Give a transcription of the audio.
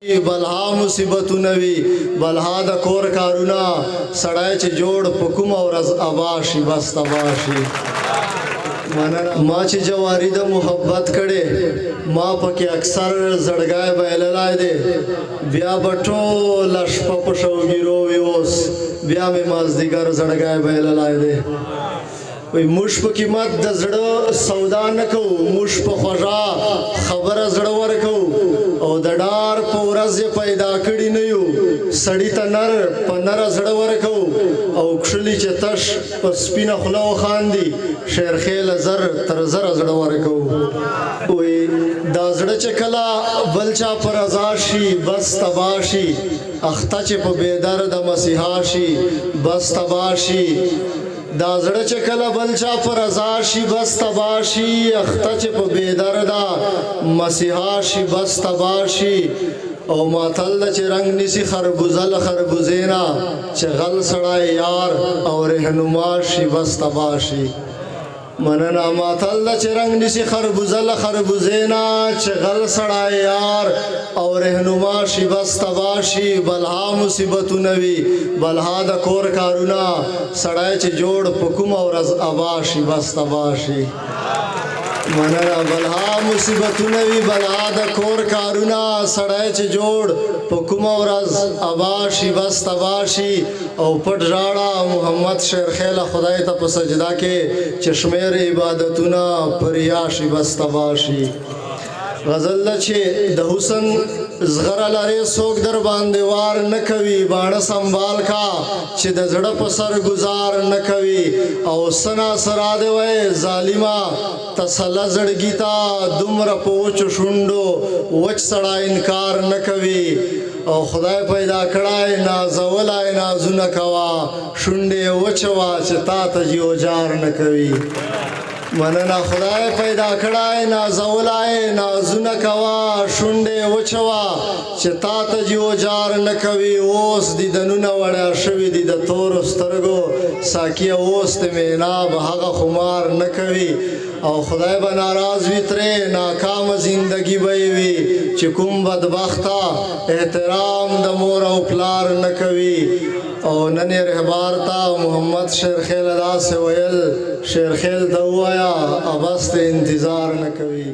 بلها مصیبتونه وي بلها د کور کارونه سړی چې جوړ په کومه ورځ ابا شي بس تباه شي. ما چې جواری د محبت کړې ما پکې اکثر زړګی بایللی دی بیا به ټوله شپه په شوګیرو وي اوس بیا مې مازدیګر زړګی بایللی دی. وی موږ په قیمت د زړه سودا نه کوو موږ په خوږه خبره زړه ورکوو او د ډار په ورځ یې پیدا کړي نه یو سړي ته نر په نره زړه ورکوو او کښلي چې تش په سپینه خوله وخاندي شیرخیله زر تر زره زړه ورکوو. وی دا زړه چې کله بل چا په رضا شي بس تباه شي اخته چې په بېدرده مسیحا شي بس تباه شي. دا زړه چې کله بل چا په رضا شي بس تباه شي اخته چې په بېدرده مسیحا شي بس تباه شي. او ماتل ده چې رنګ نیسي خربوزه له خربوزې نه چې غل سړی یار او رهنما شي بس تباه شي. مننه ماتل ده چې رنګ نیسي خربوزه له خربوزې نه چې غل سړی یار او رهنما شي بس تباه شي. بلها مصیبتونه وي بلها د کور کارونه سړی چې جوړ په کومه ورځ ابا شي بس تباه شي. مننه بلها مصیبتونه وي بلها د کور کارونه سړی چې جوړ په کومه ورځ ابا شي بس تباه شي. او پټ ژاړه محمد شیرخیله خدای ته په سجده کې چې شمېر عبادتونه په ریا شي بس تباه شي. غزل ده چې د حسن زغره لرې څوک در باندې وار نه کوي باڼه سنبال کا چې د زړه په سر ګزار نه کوي. او سنا سرا دی وی ظالمه تسله زړګي ته دومره په وچو شونډو وچ سړی انکار نه کوي. او خدای پیدا کړای نازولی نازونه کوه شونډې وچه وه چې تا ته جیوجار نه کوي. مننه خدای پیدا کړای نازولی نازونه کوه شونډې وچه وه چې تا ته جیوجار نه کوي. اوس دیدنونه وړیا شوي دي د تورو سترګو ساقیه اوس د میناب هغه خمار نه کوي. او خدای به ناراض وي ترې ناکامه زندګي به یې وي چې کوم بدبخته احترام د مور او پلار نه کوي. او نن یې رهبار ته محمد شیرخیله داسې ویل شیرخیل ته ووایه ابس ته انتظار نه کوي.